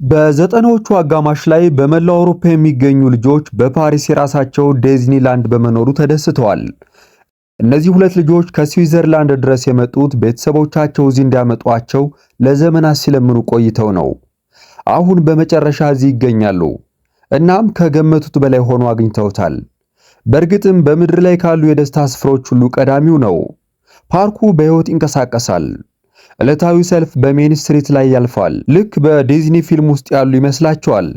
በዘጠናዎቹ አጋማሽ ላይ በመላው አውሮፓ የሚገኙ ልጆች በፓሪስ የራሳቸው ዲዝኒላንድ በመኖሩ ተደስተዋል። እነዚህ ሁለት ልጆች ከስዊዘርላንድ ድረስ የመጡት ቤተሰቦቻቸው እዚህ እንዲያመጧቸው ለዘመናት ሲለምኑ ቆይተው ነው። አሁን በመጨረሻ እዚህ ይገኛሉ። እናም ከገመቱት በላይ ሆኖ አግኝተውታል። በእርግጥም በምድር ላይ ካሉ የደስታ ስፍራዎች ሁሉ ቀዳሚው ነው። ፓርኩ በሕይወት ይንቀሳቀሳል። ዕለታዊ ሰልፍ በሜን ስትሪት ላይ ያልፋል። ልክ በዲዝኒ ፊልም ውስጥ ያሉ ይመስላቸዋል።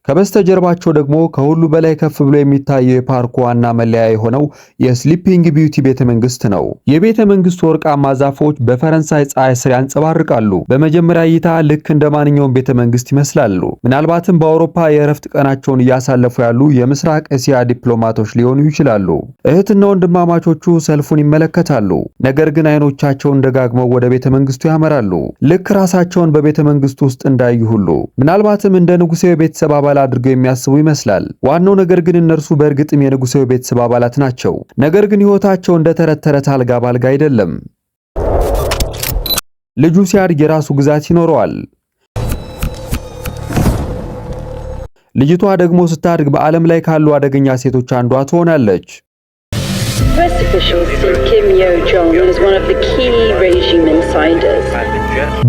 ከበስተጀርባቸው ደግሞ ከሁሉ በላይ ከፍ ብሎ የሚታየው የፓርኩ ዋና መለያ የሆነው የስሊፒንግ ቢዩቲ ቤተመንግስት ነው። የቤተመንግስቱ ወርቃማ ዛፎች በፈረንሳይ ፀሐይ ስር ያንጸባርቃሉ። በመጀመሪያ እይታ ልክ እንደ ማንኛውም ቤተመንግስት ይመስላሉ። ምናልባትም በአውሮፓ የእረፍት ቀናቸውን እያሳለፉ ያሉ የምስራቅ እስያ ዲፕሎማቶች ሊሆኑ ይችላሉ። እህትና ወንድማማቾቹ ሰልፉን ይመለከታሉ። ነገር ግን አይኖቻቸውን ደጋግመው ወደ ቤተመንግስቱ ያመራሉ። ልክ ራሳቸውን በቤተመንግስቱ ውስጥ እንዳዩ ሁሉ ምናልባትም እንደ ንጉሴ ቤተሰብ አባላት አድርገው የሚያስቡ ይመስላል። ዋናው ነገር ግን እነርሱ በእርግጥም የንጉሴው ቤተሰብ አባላት ናቸው። ነገር ግን ሕይወታቸው እንደ ተረት ተረት አልጋ ባልጋ አይደለም። ልጁ ሲያድግ የራሱ ግዛት ይኖረዋል። ልጅቷ ደግሞ ስታድግ በዓለም ላይ ካሉ አደገኛ ሴቶች አንዷ ትሆናለች።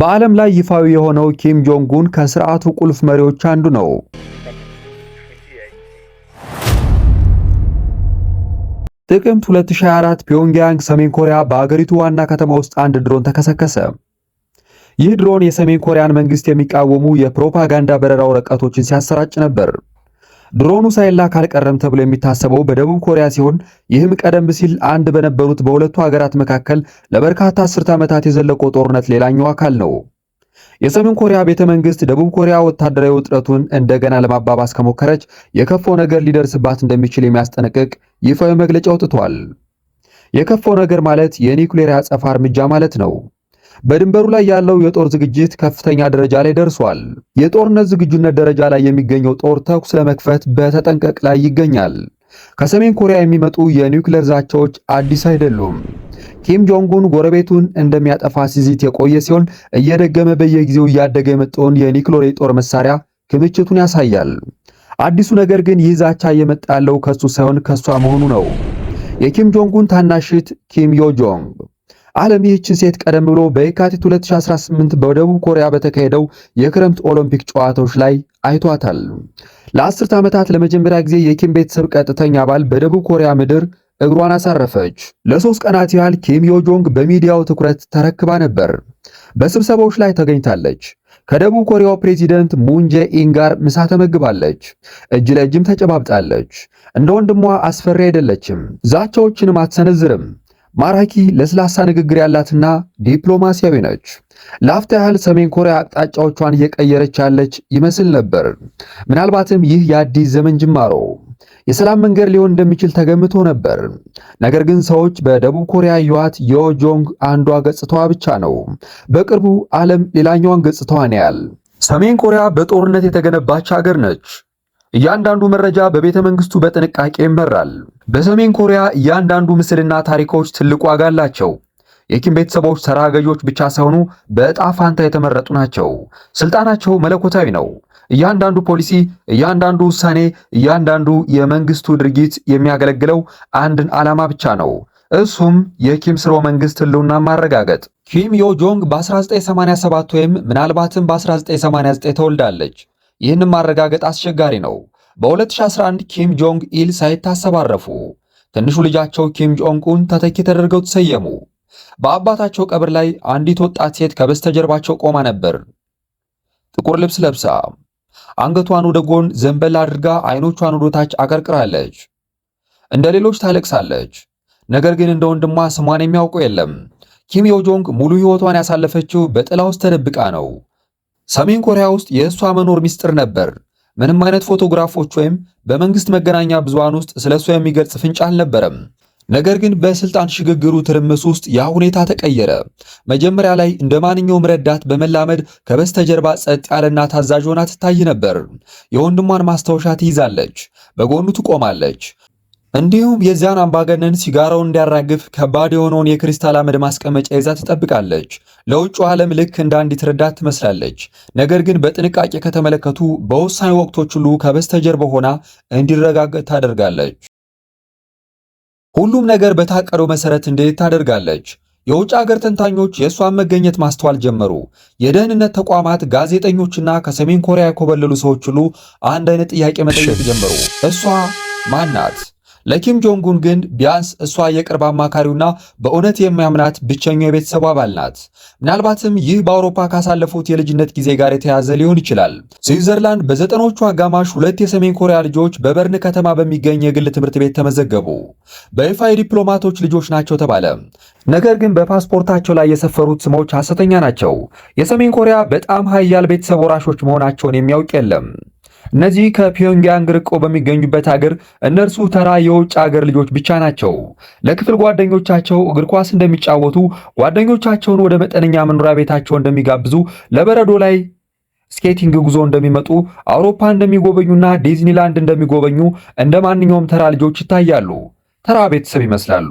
በዓለም ላይ ይፋዊ የሆነው ኪም ጆንግ ኡን ከስርዓቱ ቁልፍ መሪዎች አንዱ ነው። ጥቅምት 2024 ፒዮንግያንግ ሰሜን ኮሪያ በአገሪቱ ዋና ከተማ ውስጥ አንድ ድሮን ተከሰከሰ። ይህ ድሮን የሰሜን ኮሪያን መንግስት የሚቃወሙ የፕሮፓጋንዳ በረራ ወረቀቶችን ሲያሰራጭ ነበር። ድሮኑ ሳይላክ አልቀረም ተብሎ የሚታሰበው በደቡብ ኮሪያ ሲሆን ይህም ቀደም ሲል አንድ በነበሩት በሁለቱ ሀገራት መካከል ለበርካታ አስርት ዓመታት የዘለቀው ጦርነት ሌላኛው አካል ነው። የሰሜን ኮሪያ ቤተ መንግስት ደቡብ ኮሪያ ወታደራዊ ውጥረቱን እንደገና ለማባባስ ከሞከረች የከፋው ነገር ሊደርስባት እንደሚችል የሚያስጠነቅቅ ይፋዊ መግለጫ አውጥቷል። የከፋው ነገር ማለት የኒውክሌር አጸፋ እርምጃ ማለት ነው። በድንበሩ ላይ ያለው የጦር ዝግጅት ከፍተኛ ደረጃ ላይ ደርሷል። የጦርነት ዝግጁነት ደረጃ ላይ የሚገኘው ጦር ተኩስ ለመክፈት በተጠንቀቅ ላይ ይገኛል። ከሰሜን ኮሪያ የሚመጡ የኒውክሌር ዛቻዎች አዲስ አይደሉም። ኪም ጆንግ ኡን ጎረቤቱን እንደሚያጠፋ ሲዚት የቆየ ሲሆን እየደገመ በየጊዜው እያደገ የመጣውን የኒውክሌር የጦር መሳሪያ ክምችቱን ያሳያል። አዲሱ ነገር ግን ይህ ዛቻ እየመጣ ያለው ከሱ ሳይሆን ከሷ መሆኑ ነው። የኪም ጆንግ ኡን ታናሽት ኪም ዮ ጆንግ ዓለም ይህችን ሴት ቀደም ብሎ በየካቲት 2018 በደቡብ ኮሪያ በተካሄደው የክረምት ኦሎምፒክ ጨዋታዎች ላይ አይቷታል። ለአስርት ዓመታት ለመጀመሪያ ጊዜ የኪም ቤተሰብ ቀጥተኛ አባል በደቡብ ኮሪያ ምድር እግሯን አሳረፈች። ለ3 ቀናት ያህል ኪም ዮ ጆንግ በሚዲያው ትኩረት ተረክባ ነበር። በስብሰባዎች ላይ ተገኝታለች። ከደቡብ ኮሪያው ፕሬዚደንት ሙን ጄኢን ጋር ምሳ ተመግባለች። እጅ ለእጅም ተጨባብጣለች። እንደ ወንድሟ አስፈሪ አይደለችም። ዛቻዎችንም አትሰነዝርም። ማራኪ ለስላሳ ንግግር ያላትና ዲፕሎማሲያዊ ነች። ለአፍታ ያህል ሰሜን ኮሪያ አቅጣጫዎቿን እየቀየረች ያለች ይመስል ነበር። ምናልባትም ይህ የአዲስ ዘመን ጅማሮ የሰላም መንገድ ሊሆን እንደሚችል ተገምቶ ነበር። ነገር ግን ሰዎች በደቡብ ኮሪያ ያዩት ዮ ጆንግ አንዷ ገጽታዋ ብቻ ነው። በቅርቡ ዓለም ሌላኛዋን ገጽታዋን ያያል። ሰሜን ኮሪያ በጦርነት የተገነባች ሀገር ነች። እያንዳንዱ መረጃ በቤተ መንግስቱ በጥንቃቄ ይመራል። በሰሜን ኮሪያ እያንዳንዱ ምስልና ታሪኮች ትልቅ ዋጋ አላቸው። የኪም ቤተሰቦች ተራ ገዦች ብቻ ሳይሆኑ በዕጣ ፋንታ የተመረጡ ናቸው። ስልጣናቸው መለኮታዊ ነው። እያንዳንዱ ፖሊሲ፣ እያንዳንዱ ውሳኔ፣ እያንዳንዱ የመንግስቱ ድርጊት የሚያገለግለው አንድን ዓላማ ብቻ ነው። እሱም የኪም ስርወ መንግስት ህልውና ማረጋገጥ። ኪም ዮ ጆንግ በ1987 ወይም ምናልባትም በ1989 ተወልዳለች። ይህንን ማረጋገጥ አስቸጋሪ ነው። በ2011 ኪም ጆንግ ኢል ሳይታሰብ አረፉ። ትንሹ ልጃቸው ኪም ጆንግ ኡን ተተኪ ተደርገው ተሰየሙ። በአባታቸው ቀብር ላይ አንዲት ወጣት ሴት ከበስተጀርባቸው ቆማ ነበር። ጥቁር ልብስ ለብሳ አንገቷን ወደ ጎን ዘንበል አድርጋ አይኖቿን ወደ ታች አቀርቅራለች። እንደ ሌሎች ታለቅሳለች። ነገር ግን እንደ ወንድሟ ስሟን የሚያውቀው የለም። ኪም ዮ ጆንግ ሙሉ ህይወቷን ያሳለፈችው በጥላ ውስጥ ተደብቃ ነው። ሰሜን ኮሪያ ውስጥ የእሷ መኖር ሚስጥር ነበር። ምንም አይነት ፎቶግራፎች ወይም በመንግስት መገናኛ ብዙሃን ውስጥ ስለሷ የሚገልጽ ፍንጭ አልነበረም። ነገር ግን በስልጣን ሽግግሩ ትርምስ ውስጥ ያ ሁኔታ ተቀየረ። መጀመሪያ ላይ እንደ ማንኛውም ረዳት በመላመድ ከበስተጀርባ ጸጥ ያለና ታዛዥ ሆና ትታይ ነበር። የወንድሟን ማስታወሻ ትይዛለች፣ በጎኑ ትቆማለች። እንዲሁም የዚያን አምባገነን ሲጋራውን እንዲያራግፍ ከባድ የሆነውን የክሪስታል አመድ ማስቀመጫ ይዛ ትጠብቃለች። ለውጭው ዓለም ልክ እንደ አንዲት ረዳት ትመስላለች። ነገር ግን በጥንቃቄ ከተመለከቱ በወሳኝ ወቅቶች ሁሉ ከበስተጀርባ ሆና እንዲረጋገጥ ታደርጋለች። ሁሉም ነገር በታቀደው መሰረት እንዴት ታደርጋለች። የውጭ ሀገር ተንታኞች የእሷን መገኘት ማስተዋል ጀመሩ። የደህንነት ተቋማት፣ ጋዜጠኞችና ከሰሜን ኮሪያ የኮበለሉ ሰዎች ሁሉ አንድ አይነት ጥያቄ መጠየቅ ጀመሩ። እሷ ማን ናት? ለኪም ጆንጉን ግን ቢያንስ እሷ የቅርብ አማካሪውና በእውነት የሚያምናት ብቸኛው የቤተሰቡ አባል ናት። ምናልባትም ይህ በአውሮፓ ካሳለፉት የልጅነት ጊዜ ጋር የተያዘ ሊሆን ይችላል። ስዊዘርላንድ በዘጠኖቹ አጋማሽ ሁለት የሰሜን ኮሪያ ልጆች በበርን ከተማ በሚገኝ የግል ትምህርት ቤት ተመዘገቡ። በይፋ የዲፕሎማቶች ልጆች ናቸው ተባለ። ነገር ግን በፓስፖርታቸው ላይ የሰፈሩት ስሞች ሐሰተኛ ናቸው። የሰሜን ኮሪያ በጣም ኃያል ቤተሰብ ወራሾች መሆናቸውን የሚያውቅ የለም። እነዚህ ከፒዮንግያንግ ርቆ በሚገኙበት ሀገር እነርሱ ተራ የውጭ ሀገር ልጆች ብቻ ናቸው። ለክፍል ጓደኞቻቸው እግር ኳስ እንደሚጫወቱ፣ ጓደኞቻቸውን ወደ መጠነኛ መኖሪያ ቤታቸው እንደሚጋብዙ፣ ለበረዶ ላይ ስኬቲንግ ጉዞ እንደሚመጡ፣ አውሮፓ እንደሚጎበኙና ዲዝኒላንድ እንደሚጎበኙ እንደ ማንኛውም ተራ ልጆች ይታያሉ። ተራ ቤተሰብ ይመስላሉ፣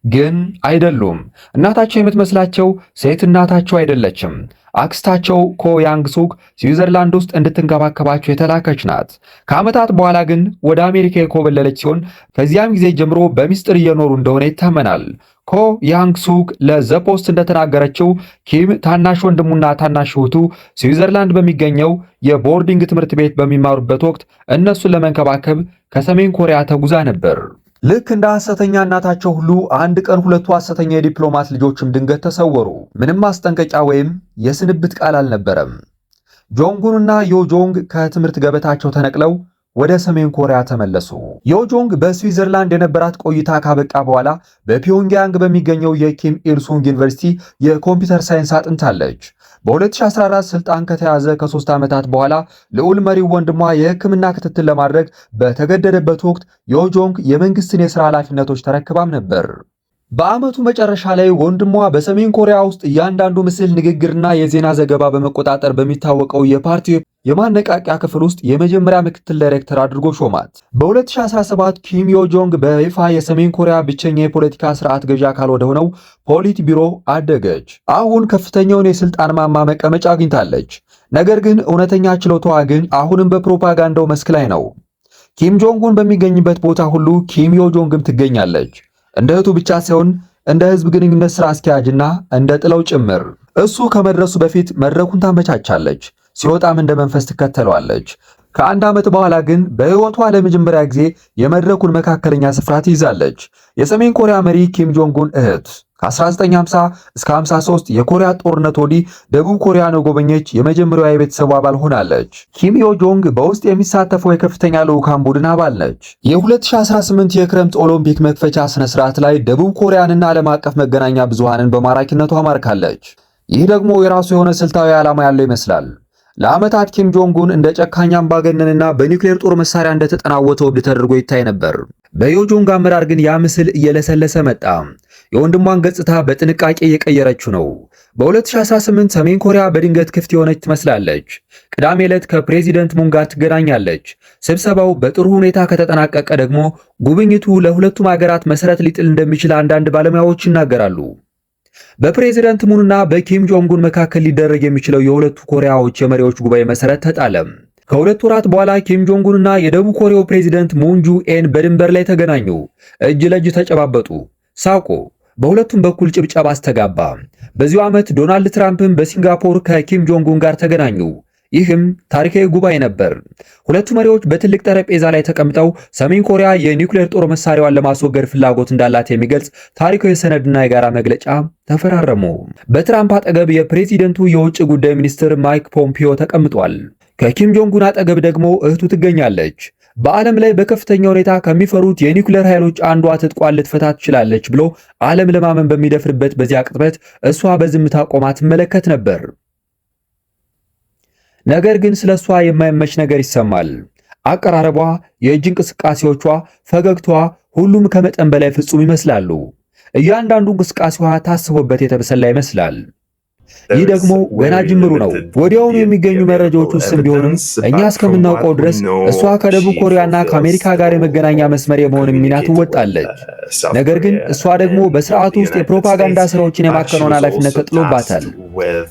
ግን አይደሉም። እናታቸው የምትመስላቸው ሴት እናታቸው አይደለችም። አክስታቸው ኮ ያንግ ሱክ ስዊዘርላንድ ውስጥ እንድትንከባከባቸው የተላከች ናት። ከዓመታት በኋላ ግን ወደ አሜሪካ የኮበለለች ሲሆን ከዚያም ጊዜ ጀምሮ በሚስጥር እየኖሩ እንደሆነ ይታመናል። ኮ ያንግ ሱክ ለዘፖስት እንደተናገረችው ኪም ታናሽ ወንድሙና ታናሽ እህቱ ስዊዘርላንድ በሚገኘው የቦርዲንግ ትምህርት ቤት በሚማሩበት ወቅት እነሱን ለመንከባከብ ከሰሜን ኮሪያ ተጉዛ ነበር። ልክ እንደ ሐሰተኛ እናታቸው ሁሉ አንድ ቀን ሁለቱ ሐሰተኛ የዲፕሎማት ልጆችም ድንገት ተሰወሩ። ምንም ማስጠንቀቂያ ወይም የስንብት ቃል አልነበረም። ጆንጉንና ዮጆንግ ከትምህርት ገበታቸው ተነቅለው ወደ ሰሜን ኮሪያ ተመለሱ። ዮጆንግ በስዊዘርላንድ የነበራት ቆይታ ካበቃ በኋላ በፒዮንግያንግ በሚገኘው የኪም ኢልሱንግ ዩኒቨርሲቲ የኮምፒውተር ሳይንስ አጥንታለች። በ2014 ስልጣን ከተያዘ ከ3 ዓመታት በኋላ ልዑል መሪው ወንድሟ የሕክምና ክትትል ለማድረግ በተገደደበት ወቅት ዮጆንግ የመንግስትን የሥራ ኃላፊነቶች ተረክባም ነበር። በዓመቱ መጨረሻ ላይ ወንድሟ በሰሜን ኮሪያ ውስጥ እያንዳንዱ ምስል፣ ንግግርና የዜና ዘገባ በመቆጣጠር በሚታወቀው የፓርቲው የማነቃቂያ ክፍል ውስጥ የመጀመሪያ ምክትል ዳይሬክተር አድርጎ ሾማት። በ2017 ኪም ዮጆንግ በይፋ የሰሜን ኮሪያ ብቸኛ የፖለቲካ ስርዓት ገዢ አካል ወደ ሆነው ፖሊት ቢሮ አደገች። አሁን ከፍተኛውን የስልጣን ማማ መቀመጫ አግኝታለች። ነገር ግን እውነተኛ ችሎታዋ ግን አሁንም በፕሮፓጋንዳው መስክ ላይ ነው። ኪም ጆንጉን በሚገኝበት ቦታ ሁሉ ኪም ዮጆንግም ትገኛለች። እንደ እህቱ ብቻ ሳይሆን እንደ ህዝብ ግንኙነት ስራ አስኪያጅና እንደ ጥለው ጭምር። እሱ ከመድረሱ በፊት መድረኩን ታመቻቻለች፣ ሲወጣም እንደ መንፈስ ትከተለዋለች። ከአንድ ዓመት በኋላ ግን በህይወቷ ለመጀመሪያ ጊዜ የመድረኩን መካከለኛ ስፍራ ትይዛለች። የሰሜን ኮሪያ መሪ ኪም ጆንጉን እህት ከ1950 እስከ 53 የኮሪያ ጦርነት ወዲህ ደቡብ ኮሪያን የጎበኘች የመጀመሪያዋ የቤተሰቡ አባል ሆናለች። ኪም ዮጆንግ በውስጥ የሚሳተፈው የከፍተኛ ልዑካን ቡድን አባል ነች። የ2018 የክረምት ኦሎምፒክ መክፈቻ ስነ ስርዓት ላይ ደቡብ ኮሪያንና ዓለም አቀፍ መገናኛ ብዙሃንን በማራኪነቷ ማርካለች። ይህ ደግሞ የራሱ የሆነ ስልታዊ ዓላማ ያለው ይመስላል። ለዓመታት ኪም ጆንጉን እንደ ጨካኝ አምባገነንና በኒውክሌር ጦር መሳሪያ እንደተጠናወተ እብድ ተደርጎ ይታይ ነበር። በዮጆንግ አመራር ግን ያ ምስል እየለሰለሰ መጣ። የወንድሟን ገጽታ በጥንቃቄ እየቀየረችው ነው። በ2018 ሰሜን ኮሪያ በድንገት ክፍት የሆነች ትመስላለች። ቅዳሜ ዕለት ከፕሬዚደንት ሙን ጋር ትገናኛለች። ስብሰባው በጥሩ ሁኔታ ከተጠናቀቀ ደግሞ ጉብኝቱ ለሁለቱም ሀገራት መሰረት ሊጥል እንደሚችል አንዳንድ ባለሙያዎች ይናገራሉ። በፕሬዚደንት ሙንና በኪም ጆንጉን መካከል ሊደረግ የሚችለው የሁለቱ ኮሪያዎች የመሪዎች ጉባኤ መሰረት ተጣለም። ከሁለት ወራት በኋላ ኪም ጆንጉንና የደቡብ ኮሪያው ፕሬዚደንት ሙን ጁኤን በድንበር ላይ ተገናኙ። እጅ ለእጅ ተጨባበጡ፣ ሳቁ። በሁለቱም በኩል ጭብጨባ አስተጋባ። በዚሁ ዓመት ዶናልድ ትራምፕም በሲንጋፖር ከኪም ጆንጉን ጋር ተገናኙ። ይህም ታሪካዊ ጉባኤ ነበር። ሁለቱ መሪዎች በትልቅ ጠረጴዛ ላይ ተቀምጠው ሰሜን ኮሪያ የኒውክሌር ጦር መሳሪያዋን ለማስወገድ ፍላጎት እንዳላት የሚገልጽ ታሪካዊ ሰነድና የጋራ መግለጫ ተፈራረሙ። በትራምፕ አጠገብ የፕሬዚደንቱ የውጭ ጉዳይ ሚኒስትር ማይክ ፖምፒዮ ተቀምጧል። ከኪም ጆንጉን አጠገብ ደግሞ እህቱ ትገኛለች። በዓለም ላይ በከፍተኛ ሁኔታ ከሚፈሩት የኒውክሌር ኃይሎች አንዷ ትጥቋን ልትፈታ ትችላለች ብሎ ዓለም ለማመን በሚደፍርበት በዚያ ቅጽበት እሷ በዝምታ ቆማ ትመለከት ነበር። ነገር ግን ስለሷ የማይመች ነገር ይሰማል። አቀራረቧ፣ የእጅ እንቅስቃሴዎቿ፣ ፈገግታዋ ሁሉም ከመጠን በላይ ፍጹም ይመስላሉ። እያንዳንዱ እንቅስቃሴዋ ታስቦበት የተበሰላ ይመስላል። ይህ ደግሞ ገና ጅምሩ ነው። ወዲያውኑ የሚገኙ መረጃዎች ውስን ቢሆንም እኛ እስከምናውቀው ድረስ እሷ ከደቡብ ኮሪያና ከአሜሪካ ጋር የመገናኛ መስመር የመሆን ሚና ትወጣለች። ነገር ግን እሷ ደግሞ በስርዓቱ ውስጥ የፕሮፓጋንዳ ስራዎችን የማከናወን ኃላፊነት ተጥሎባታል።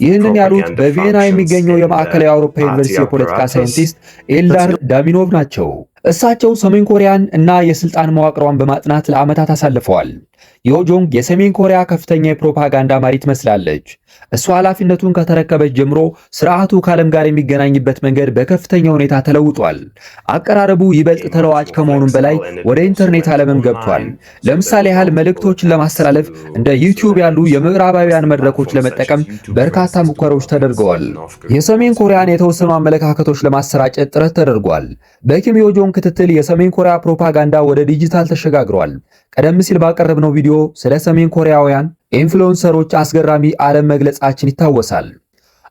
ይህንን ያሉት በቪየና የሚገኘው የማዕከላዊ አውሮፓ ዩኒቨርሲቲ የፖለቲካ ሳይንቲስት ኤልዳር ዳሚኖቭ ናቸው። እሳቸው ሰሜን ኮሪያን እና የስልጣን መዋቅሯን በማጥናት ለዓመታት አሳልፈዋል። ዮጆንግ የሰሜን ኮሪያ ከፍተኛ የፕሮፓጋንዳ መሪ ትመስላለች። እሷ ኃላፊነቱን ከተረከበች ጀምሮ ስርዓቱ ከዓለም ጋር የሚገናኝበት መንገድ በከፍተኛ ሁኔታ ተለውጧል። አቀራረቡ ይበልጥ ተለዋጭ ከመሆኑም በላይ ወደ ኢንተርኔት ዓለምም ገብቷል። ለምሳሌ ያህል መልእክቶችን ለማስተላለፍ እንደ ዩቲዩብ ያሉ የምዕራባውያን መድረኮች ለመጠቀም በርካታ ሙከራዎች ተደርገዋል። የሰሜን ኮሪያን የተወሰኑ አመለካከቶች ለማሰራጨት ጥረት ተደርጓል። በኪም ዮጆንግ ክትትል የሰሜን ኮሪያ ፕሮፓጋንዳ ወደ ዲጂታል ተሸጋግሯል። ቀደም ሲል ባቀረብነው ቪዲዮ ስለ ሰሜን ኮሪያውያን ኢንፍሉዌንሰሮች አስገራሚ ዓለም መግለጻችን ይታወሳል።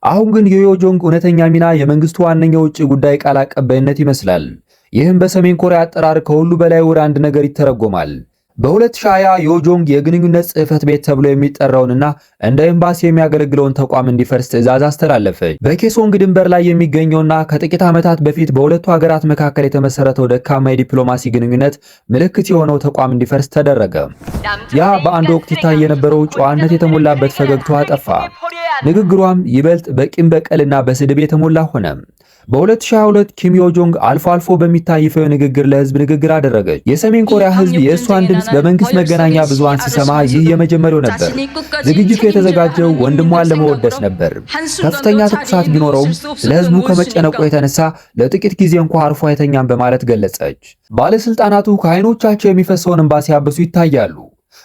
አሁን ግን የዮጆንግ እውነተኛ ሚና የመንግስቱ ዋነኛ ውጭ ጉዳይ ቃል አቀባይነት ይመስላል። ይህም በሰሜን ኮሪያ አጠራር ከሁሉ በላይ ወደ አንድ ነገር ይተረጎማል። በ2020 ዮጆንግ የግንኙነት ጽሕፈት ቤት ተብሎ የሚጠራውንና እንደ ኤምባሲ የሚያገለግለውን ተቋም እንዲፈርስ ትዕዛዝ አስተላለፈች። በኬሶንግ ድንበር ላይ የሚገኘውና ከጥቂት ዓመታት በፊት በሁለቱ ሀገራት መካከል የተመሰረተው ደካማ የዲፕሎማሲ ግንኙነት ምልክት የሆነው ተቋም እንዲፈርስ ተደረገ። ያ በአንድ ወቅት ይታይ የነበረው ጨዋነት የተሞላበት ፈገግታዋ ጠፋ። ንግግሯም ይበልጥ በቂም በቀልና በስድብ የተሞላ ሆነ። በ2022 ኪም ዮጆንግ አልፎ አልፎ በሚታይ ይፋዊ ንግግር ለህዝብ ንግግር አደረገች። የሰሜን ኮሪያ ህዝብ የእሷን ድምፅ በመንግስት መገናኛ ብዙሃን ሲሰማ ይህ የመጀመሪያው ነበር። ዝግጅቱ የተዘጋጀው ወንድሟን ለመወደስ ነበር። ከፍተኛ ትኩሳት ቢኖረውም ስለ ህዝቡ ከመጨነቁ የተነሳ ለጥቂት ጊዜ እንኳ አርፎ አይተኛም በማለት ገለጸች። ባለስልጣናቱ ከዓይኖቻቸው የሚፈሰውን እንባ ሲያብሱ ይታያሉ።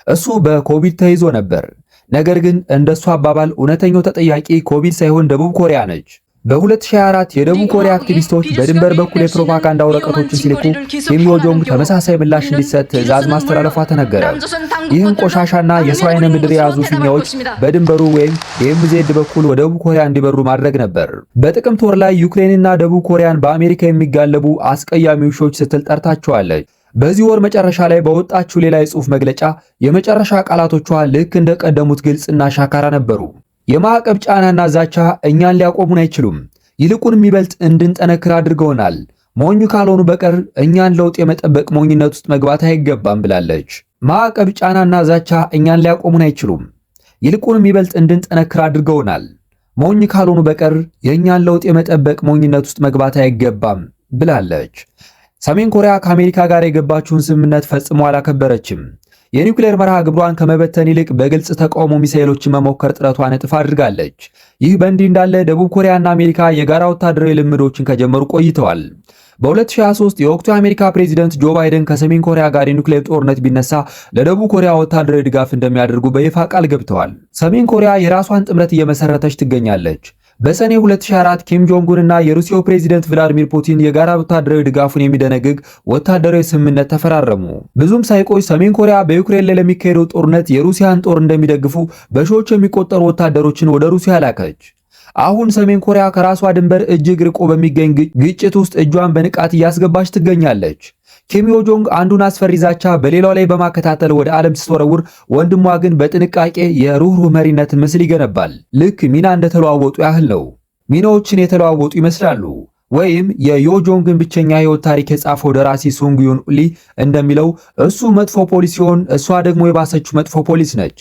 እሱ በኮቪድ ተይዞ ነበር። ነገር ግን እንደሱ አባባል እውነተኛው ተጠያቂ ኮቪድ ሳይሆን ደቡብ ኮሪያ ነች። በ2024 የደቡብ ኮሪያ አክቲቪስቶች በድንበር በኩል የፕሮፓጋንዳ ወረቀቶችን ሲልኩ ኪም ዮጆንግ ተመሳሳይ ምላሽ እንዲሰጥ ትዕዛዝ ማስተላለፏ ተነገረ። ይህም ቆሻሻና የሰው አይነ ምድር የያዙ ፊኛዎች በድንበሩ ወይም ዲኤምዜድ በኩል ወደ ደቡብ ኮሪያ እንዲበሩ ማድረግ ነበር። በጥቅምት ወር ላይ ዩክሬንና ደቡብ ኮሪያን በአሜሪካ የሚጋለቡ አስቀያሚ ውሾች ስትል ጠርታቸዋለች። በዚህ ወር መጨረሻ ላይ በወጣችው ሌላ የጽሑፍ መግለጫ የመጨረሻ ቃላቶቿ ልክ እንደቀደሙት ግልጽና ሻካራ ነበሩ። የማዕቀብ ጫናና ዛቻ እኛን ሊያቆሙን አይችሉም፣ ይልቁንም ይበልጥ እንድንጠነክር አድርገውናል። ሞኝ ካልሆኑ በቀር እኛን ለውጥ የመጠበቅ ሞኝነት ውስጥ መግባት አይገባም ብላለች። ማዕቀብ ጫናና ዛቻ እኛን ሊያቆሙን አይችሉም፣ ይልቁንም ይበልጥ እንድንጠነክር አድርገውናል። ሞኝ ካልሆኑ በቀር የእኛን ለውጥ የመጠበቅ ሞኝነት ውስጥ መግባት አይገባም ብላለች። ሰሜን ኮሪያ ከአሜሪካ ጋር የገባችውን ስምምነት ፈጽሞ አላከበረችም። የኒውክሌር መርሃ ግብሯን ከመበተን ይልቅ በግልጽ ተቃውሞ ሚሳኤሎችን መሞከር ጥረቷን እጥፍ አድርጋለች። ይህ በእንዲህ እንዳለ ደቡብ ኮሪያና አሜሪካ የጋራ ወታደራዊ ልምዶችን ከጀመሩ ቆይተዋል። በ2023 የወቅቱ የአሜሪካ ፕሬዚደንት ጆ ባይደን ከሰሜን ኮሪያ ጋር የኒውክሌር ጦርነት ቢነሳ ለደቡብ ኮሪያ ወታደራዊ ድጋፍ እንደሚያደርጉ በይፋ ቃል ገብተዋል። ሰሜን ኮሪያ የራሷን ጥምረት እየመሰረተች ትገኛለች። በሰኔ 2024 ኪም ጆንግ ኡን እና የሩሲያው ፕሬዚደንት ቭላዲሚር ፑቲን የጋራ ወታደራዊ ድጋፉን የሚደነግግ ወታደራዊ ስምምነት ተፈራረሙ። ብዙም ሳይቆይ ሰሜን ኮሪያ በዩክሬን ላይ ለሚካሄደው ጦርነት የሩሲያን ጦር እንደሚደግፉ በሺዎች የሚቆጠሩ ወታደሮችን ወደ ሩሲያ ላከች። አሁን ሰሜን ኮሪያ ከራሷ ድንበር እጅግ ርቆ በሚገኝ ግጭት ውስጥ እጇን በንቃት እያስገባች ትገኛለች። ኪም ዮጆንግ አንዱን አስፈሪ ዛቻ በሌላው ላይ በማከታተል ወደ ዓለም ስትወረውር፣ ወንድሟ ግን በጥንቃቄ የሩህሩህ መሪነትን ምስል ይገነባል። ልክ ሚና እንደተለዋወጡ ያህል ነው። ሚናዎችን የተለዋወጡ ይመስላሉ። ወይም የዮጆንግን ብቸኛ ሕይወት ታሪክ የጻፈው ደራሲ ሱንግ ዩን ሊ እንደሚለው እሱ መጥፎ ፖሊስ ሲሆን እሷ ደግሞ የባሰችው መጥፎ ፖሊስ ነች።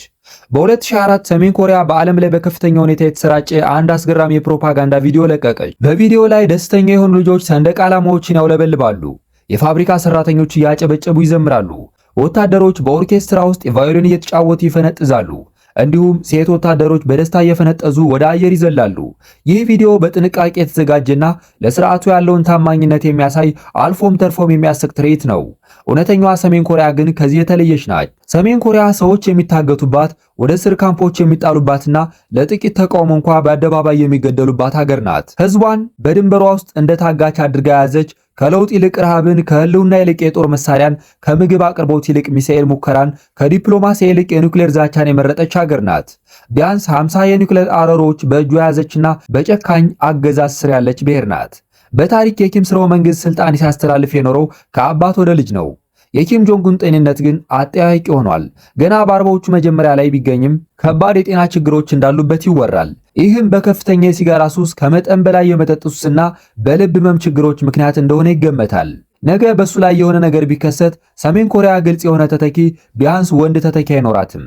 በ2004 ሰሜን ኮሪያ በዓለም ላይ በከፍተኛ ሁኔታ የተሰራጨ አንድ አስገራሚ የፕሮፓጋንዳ ቪዲዮ ለቀቀች። በቪዲዮ ላይ ደስተኛ የሆኑ ልጆች ሰንደቅ ዓላማዎችን ያውለበልባሉ። የፋብሪካ ሰራተኞች እያጨበጨቡ ይዘምራሉ። ወታደሮች በኦርኬስትራ ውስጥ ቫዮሊን እየተጫወቱ ይፈነጥዛሉ። እንዲሁም ሴት ወታደሮች በደስታ እየፈነጠዙ ወደ አየር ይዘላሉ። ይህ ቪዲዮ በጥንቃቄ የተዘጋጀና ለስርዓቱ ያለውን ታማኝነት የሚያሳይ አልፎም ተርፎም የሚያስቅ ትርኢት ነው። እውነተኛዋ ሰሜን ኮሪያ ግን ከዚህ የተለየች ናት። ሰሜን ኮሪያ ሰዎች የሚታገቱባት፣ ወደ እስር ካምፖች የሚጣሉባትና ለጥቂት ተቃውሞ እንኳ በአደባባይ የሚገደሉባት ሀገር ናት። ህዝቧን በድንበሯ ውስጥ እንደ ታጋች አድርጋ የያዘች፣ ከለውጥ ይልቅ ረሃብን፣ ከህልውና ይልቅ የጦር መሳሪያን፣ ከምግብ አቅርቦት ይልቅ ሚሳኤል ሙከራን፣ ከዲፕሎማሲ ይልቅ የኒውክሌር ዛቻን የመረጠች ሀገር ናት። ቢያንስ 50 የኒውክሌር አረሮች በእጇ የያዘችና በጨካኝ አገዛዝ ስር ያለች ብሔር ናት። በታሪክ የኪም ስርወ መንግስት ስልጣን ሲያስተላልፍ የኖረው ከአባት ወደ ልጅ ነው። የኪም ጆንግ ኡን ጤንነት ግን አጠያያቂ ሆኗል። ገና በአርባዎቹ መጀመሪያ ላይ ቢገኝም ከባድ የጤና ችግሮች እንዳሉበት ይወራል። ይህም በከፍተኛ የሲጋራ ሱስ፣ ከመጠን በላይ የመጠጥ ሱስና በልብ ህመም ችግሮች ምክንያት እንደሆነ ይገመታል። ነገ በሱ ላይ የሆነ ነገር ቢከሰት ሰሜን ኮሪያ ግልጽ የሆነ ተተኪ፣ ቢያንስ ወንድ ተተኪ አይኖራትም።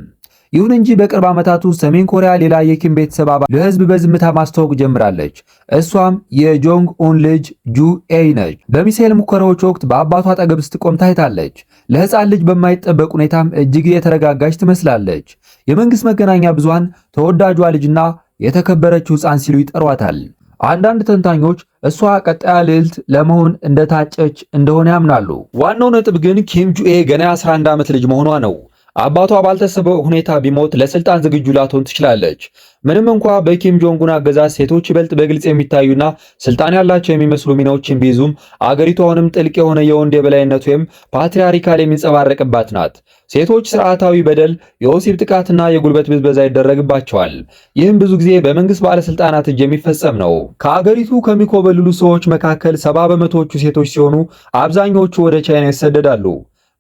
ይሁን እንጂ በቅርብ ዓመታት ውስጥ ሰሜን ኮሪያ ሌላ የኪም ቤተሰብ አባል ለህዝብ በዝምታ ማስተዋወቅ ጀምራለች። እሷም የጆንግ ኡን ልጅ ጁ ኤይ ነች። በሚሳኤል ሙከራዎች ወቅት በአባቷ አጠገብ ስትቆም ታይታለች። ለህፃን ልጅ በማይጠበቅ ሁኔታም እጅግ የተረጋጋች ትመስላለች። የመንግስት መገናኛ ብዙሃን ተወዳጇ ልጅና የተከበረችው ህፃን ሲሉ ይጠሯታል። አንዳንድ ተንታኞች እሷ ቀጣያ ልዕልት ለመሆን እንደታጨች እንደሆነ ያምናሉ። ዋናው ነጥብ ግን ኪም ጁኤ ገና 11 ዓመት ልጅ መሆኗ ነው። አባቷ ባልታሰበ ሁኔታ ቢሞት ለስልጣን ዝግጁ ላትሆን ትችላለች። ምንም እንኳ በኪም ጆንግ ኡን አገዛዝ ሴቶች ይበልጥ በግልጽ የሚታዩና ስልጣን ያላቸው የሚመስሉ ሚናዎችን ቢይዙም አገሪቱ አሁንም ጥልቅ የሆነ የወንድ የበላይነት ወይም ፓትሪያርካል የሚንጸባረቅባት ናት። ሴቶች ስርዓታዊ በደል፣ የወሲብ ጥቃትና የጉልበት ብዝበዛ ይደረግባቸዋል። ይህም ብዙ ጊዜ በመንግስት ባለስልጣናት እጅ የሚፈጸም ነው። ከአገሪቱ ከሚኮበልሉ ሰዎች መካከል 70 በመቶዎቹ ሴቶች ሲሆኑ አብዛኞቹ ወደ ቻይና ይሰደዳሉ።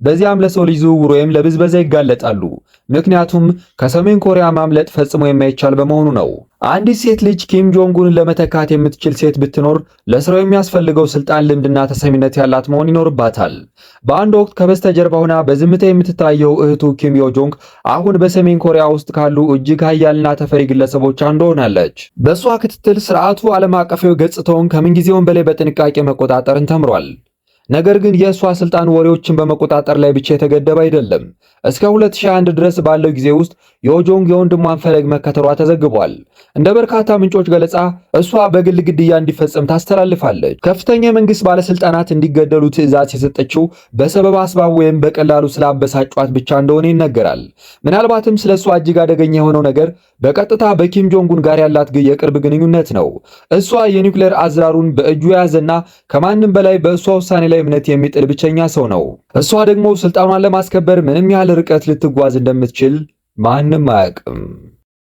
በዚያም ለሰው ልጅ ዝውውር ወይም ለብዝበዛ ይጋለጣሉ። ምክንያቱም ከሰሜን ኮሪያ ማምለጥ ፈጽሞ የማይቻል በመሆኑ ነው። አንዲት ሴት ልጅ ኪም ጆንግ ኡንን ለመተካት የምትችል ሴት ብትኖር ለስራው የሚያስፈልገው ስልጣን፣ ልምድና ተሰሚነት ያላት መሆን ይኖርባታል። በአንድ ወቅት ከበስተጀርባ ሆና በዝምታ የምትታየው እህቱ ኪም ዮ ጆንግ አሁን በሰሜን ኮሪያ ውስጥ ካሉ እጅግ ኃያልና ተፈሪ ግለሰቦች አንዷ ሆናለች። በእሷ ክትትል ስርዓቱ ዓለም አቀፋዊ ገጽታውን ከምንጊዜውም በላይ በጥንቃቄ መቆጣጠርን ተምሯል። ነገር ግን የእሷ ስልጣን ወሬዎችን በመቆጣጠር ላይ ብቻ የተገደበ አይደለም። እስከ 2001 ድረስ ባለው ጊዜ ውስጥ የጆንግ የወንድሟን ፈለግ መከተሏ ተዘግቧል። እንደ በርካታ ምንጮች ገለጻ እሷ በግል ግድያ እንዲፈጸም ታስተላልፋለች። ከፍተኛ የመንግስት ባለስልጣናት እንዲገደሉ ትዕዛዝ የሰጠችው በሰበብ አስባብ ወይም በቀላሉ ስላበሳጯት ብቻ እንደሆነ ይነገራል። ምናልባትም ስለ እሷ እጅግ አደገኛ የሆነው ነገር በቀጥታ በኪም ጆንግ ኡን ጋር ያላት የቅርብ ግንኙነት ነው። እሷ የኒውክሌር አዝራሩን በእጁ የያዘና ከማንም በላይ በእሷ ውሳኔ ላይ እምነት የሚጥል ብቸኛ ሰው ነው። እሷ ደግሞ ስልጣኗን ለማስከበር ምንም ያህል ርቀት ልትጓዝ እንደምትችል ማንም አያውቅም።